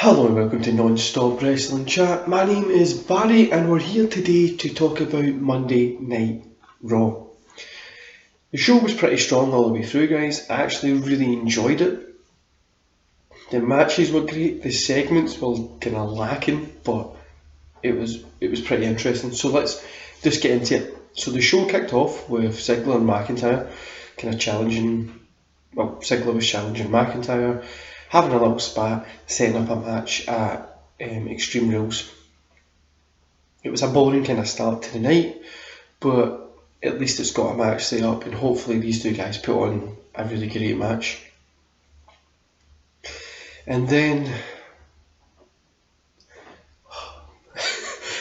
Hello and welcome to Non-Stop Wrestling Chat. My name is Barry and we're here today to talk about Monday Night Raw. The show was pretty strong all the way through, guys. I actually really enjoyed it. The matches were great, the segments were kind of lacking, but it was pretty interesting. So let's just get into it. So the show kicked off with Ziggler and McIntyre kind of Ziggler was challenging McIntyre, having a little spat, setting up a match at Extreme Rules. It was a boring kind of start to the night, but at least it's got a match set up, and hopefully these two guys put on a really great match. And then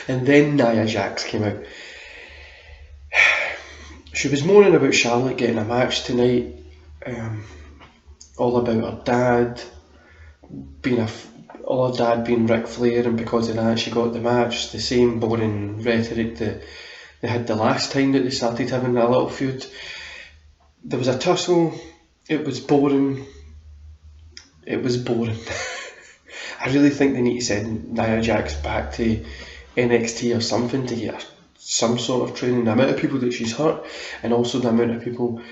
Nia Jax came out. She was moaning about Charlotte getting a match tonight, all about her dad being Ric Flair, and because of that she got the match. The same boring rhetoric that they had the last time that they started having a little feud. There was a tussle. It was boring. I really think they need to send Nia Jax back to NXT or something to get her some sort of training. The amount of people that she's hurt, and also the amount of people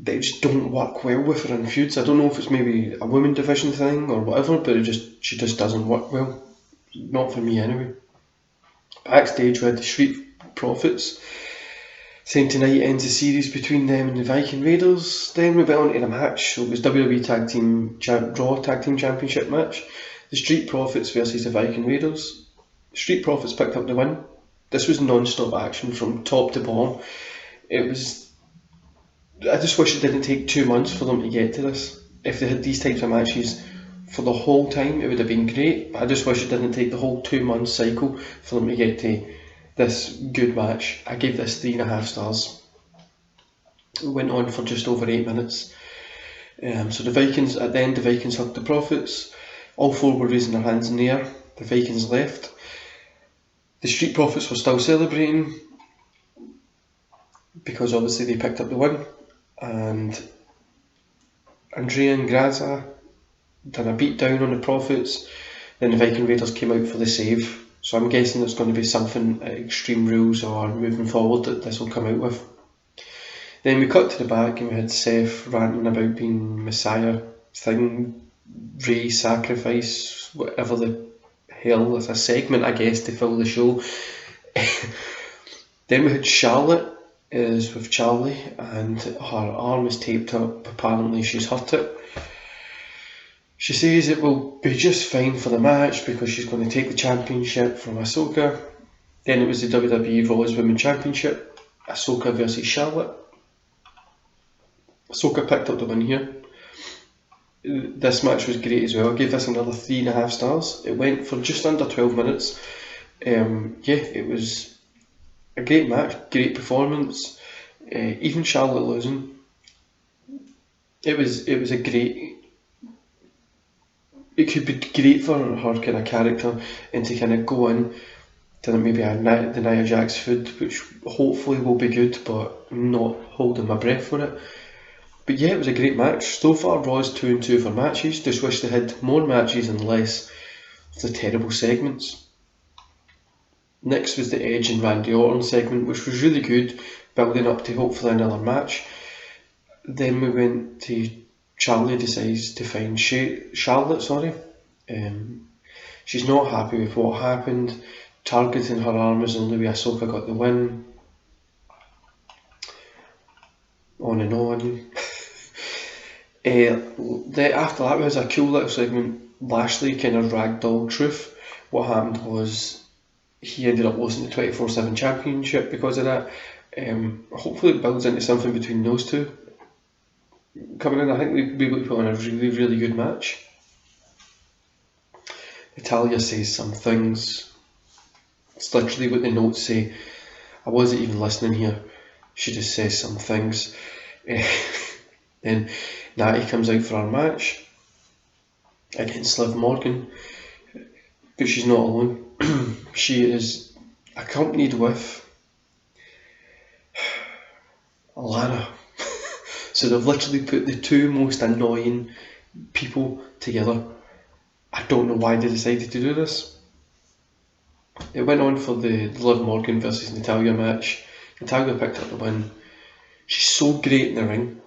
that just don't work well with her in feuds. I don't know if it's maybe a women division thing or whatever, but she just doesn't work well. Not for me anyway. Backstage we had the Street Profits saying tonight ends the series between them and the Viking Raiders. Then we went on to the match. So it was WWE Raw Tag Team Championship match. The Street Profits versus the Viking Raiders. Street Profits picked up the win. This was non-stop action from top to bottom. I just wish it didn't take 2 months for them to get to this. If they had these types of matches for the whole time, it would have been great. But I just wish it didn't take the whole 2 month cycle for them to get to this good match. I gave this 3.5 stars. It went on for just over 8 minutes. So the Vikings, at the end, the Vikings hugged the Profits. All four were raising their hands in the air. The Vikings left. The Street Profits were still celebrating because obviously they picked up the win. And Andrea and Graza done a beat down on the Profits. Then the Viking Raiders came out for the save. So I'm guessing there's going to be something at Extreme Rules or moving forward that this will come out with. Then we cut to the back and we had Seth ranting about being Messiah thing, Ray sacrifice, whatever the hell. It's a segment, I guess, to fill the show. Then we had Charlotte is with Charlie and her arm is taped up. Apparently she's hurt it. She says it will be just fine for the match because she's going to take the championship from Ahsoka. Then it was the WWE Raw's Women's Championship, Ahsoka versus Charlotte. Ahsoka picked up the win here. This match was great as well. I gave this another 3.5 stars. It went for just under 12 minutes. It was a great match, great performance. Even Charlotte losing, it was a great. It could be great for her kind of character and to kind of go in to maybe the Nia Jax feud, which hopefully will be good, but I'm not holding my breath for it. But yeah, it was a great match. So far, Raw's 2-2 for matches. Just wish they had more matches and less of the terrible segments. Next was the Edge and Randy Orton segment, which was really good, building up to hopefully another match. Then we went to Charlie decides to find Charlotte. She's not happy with what happened, targeting her arm as only Ahsoka got the win. On and on. After that was a cool little segment. Lashley kind of ragdolled Truth. What happened was he ended up losing the 24/7 championship because of that. Hopefully it builds into something between those two. Coming in, I think we'll be able to put on a really, really good match. Natalia says some things. It's literally what the notes say. I wasn't even listening here. She just says some things. Then Natty comes out for our match against Liv Morgan, but she's not alone. She is accompanied with Lana. So they've literally put the two most annoying people together. I don't know why they decided to do this. It went on for the Liv Morgan versus Natalya match. Natalya picked up the win. She's so great in the ring,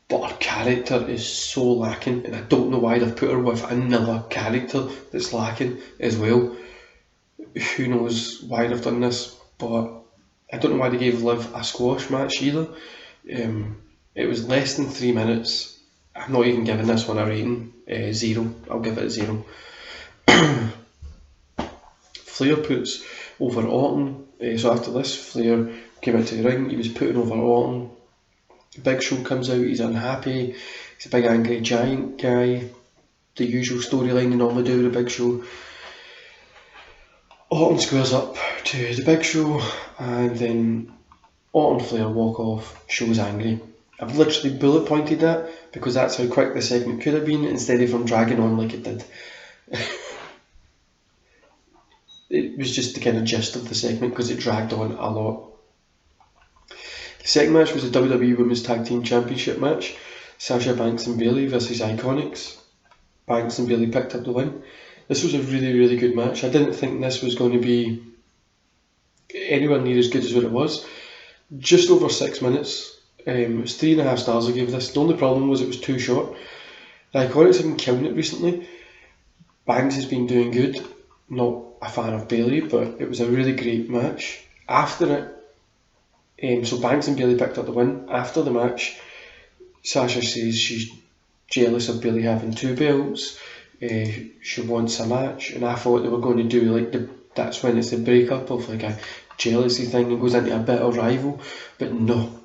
but her character is so lacking, and I don't know why they've put her with another character that's lacking as well. Who knows why they've done this, but I don't know why they gave Liv a squash match either. It was less than 3 minutes. I'm not even giving this one a rating. 0. I'll give it a 0. Flair puts over Orton. So after this, Flair came out to the ring. He was putting over Orton. Big Show comes out. He's unhappy. He's a big angry giant guy. The usual storyline they normally do with the Big Show. Orton squares up to the Big Show, and then Orton and Flair walk off. Show's angry. I've literally bullet pointed that because that's how quick the segment could have been instead of from dragging on like it did. It was just the kind of gist of the segment because it dragged on a lot. The second match was a WWE Women's Tag Team Championship match. Sasha Banks and Bayley versus Iconics. Banks and Bayley picked up the win. This was a really, really good match. I didn't think this was going to be anywhere near as good as what it was. Just over 6 minutes. It was 3.5 stars I gave this. The only problem was it was too short. The Iconics have been killing it recently. Banks has been doing good. Not a fan of Bayley, but it was a really great match. After it, so Banks and Bayley picked up the win. After the match, Sasha says she's jealous of Bayley having 2 belts. She wants a match, and I thought they were going to do like that's when it's the breakup of like a jealousy thing and goes into a bit of rival, but no.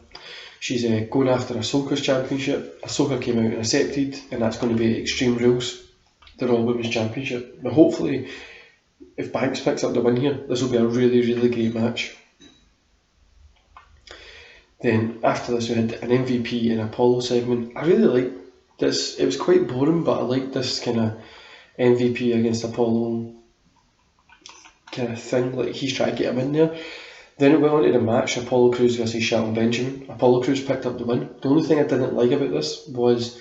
She's going after Ahsoka's championship. Ahsoka came out and accepted, and that's going to be Extreme Rules, the Raw Women's Championship. But hopefully, if Banks picks up the win here, this will be a really, really great match. Then after this, we had an MVP and Apollo segment. I really liked this. It was quite boring, but I liked this kind of MVP against Apollo kind of thing. Like he's trying to get him in there. Then it went on to the match, Apollo Crews versus Shelton Benjamin. Apollo Crews picked up the win. The only thing I didn't like about this was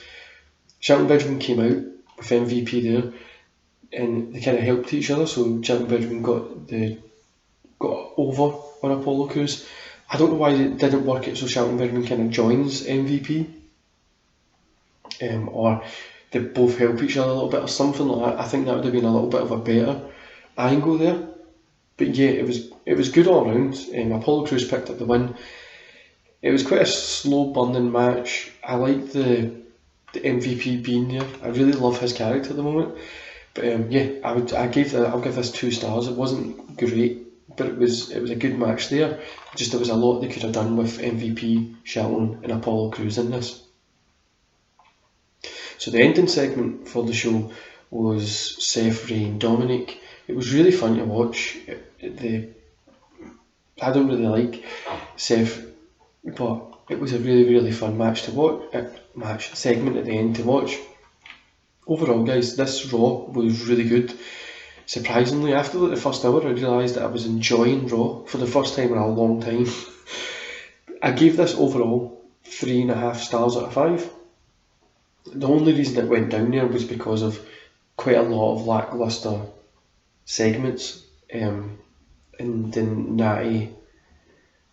Shelton Benjamin came out with MVP there, and they kind of helped each other. So Shelton Benjamin got over on Apollo Crews. I don't know why it didn't work out so Shelton Benjamin kind of joins MVP, or they both help each other a little bit or something like that. I think that would have been a little bit of a better angle there. But yeah, it was good all round. Apollo Crews picked up the win. It was quite a slow burning match. I like the MVP being there. I really love his character at the moment. But yeah, I'll give this 2 stars. It wasn't great, but it was a good match there. Just there was a lot they could have done with MVP, Shelton and Apollo Crews in this. So the ending segment for the show was Seth, Ray and Dominic. It was really fun to watch. I don't really like Seth, but it was a really, really fun match to watch. Segment at the end to watch. Overall, guys, this Raw was really good. Surprisingly, after the first hour, I realised that I was enjoying Raw for the first time in a long time. I gave this overall 3.5 stars out of 5. The only reason it went down there was because of quite a lot of lacklustre segments, and the Natty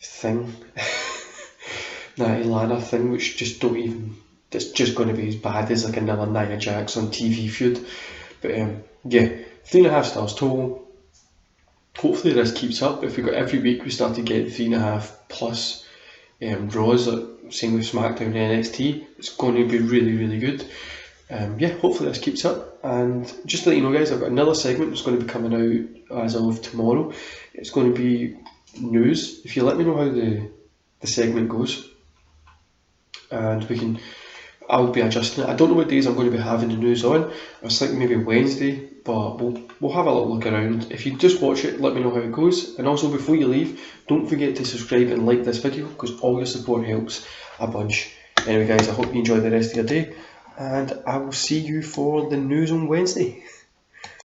thing, Natty Lana thing, which just don't even, it's just going to be as bad as like another Nia Jax on TV feud. But yeah, 3.5 stars total. Hopefully this keeps up. If we got every week we start to get 3.5 plus Raws, same with SmackDown and NXT, it's going to be really, really good. Yeah, hopefully this keeps up. And just to let you know, guys, I've got another segment that's going to be coming out as of tomorrow. It's going to be news. If you let me know how the segment goes, and I'll be adjusting it. I don't know what days I'm going to be having the news on. I was thinking maybe Wednesday, but we'll have a little look around. If you just watch it, let me know how it goes. And also, before you leave, don't forget to subscribe and like this video, because all your support helps a bunch. Anyway, guys, I hope you enjoy the rest of your day, and I will see you for the news on Wednesday.